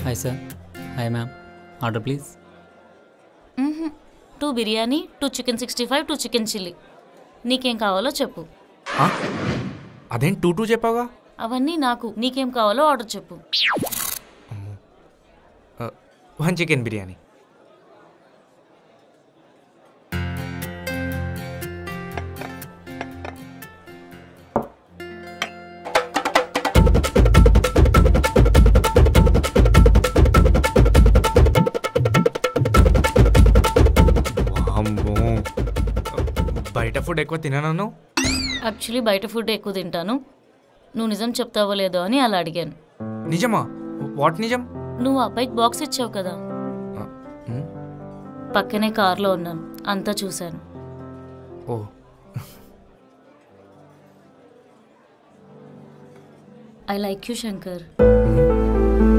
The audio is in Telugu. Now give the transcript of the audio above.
Hi sir. Hi ma'am. Order please. 2 biryani, 2 chicken 65, 2 chicken chilli. నీకేం కావాలో చెప్పు. అదేం 2 చెప్పావుగా? అవన్నీ నాకు. నీకేం కావాలో ఆర్డర్ చెప్పు. 1 చికెన్ బిర్యానీ. బయట ఫుడ్ ఎక్కువ తినను. యాక్చువల్లీ బయట ఫుడ్ ఎక్కువ తింటాను. నువ్వు నిజం చెప్తావో లేదో అని అలా అడిగాను. నిజమా? వాట్ నిజం? నువ్వు అబ్బాయికి బాక్స్ ఇచ్చావు కదా, పక్కనే కార్లో ఉన్నాను, అంతా చూశాను. ఓ, ఐ లైక్ యూ శంకర్.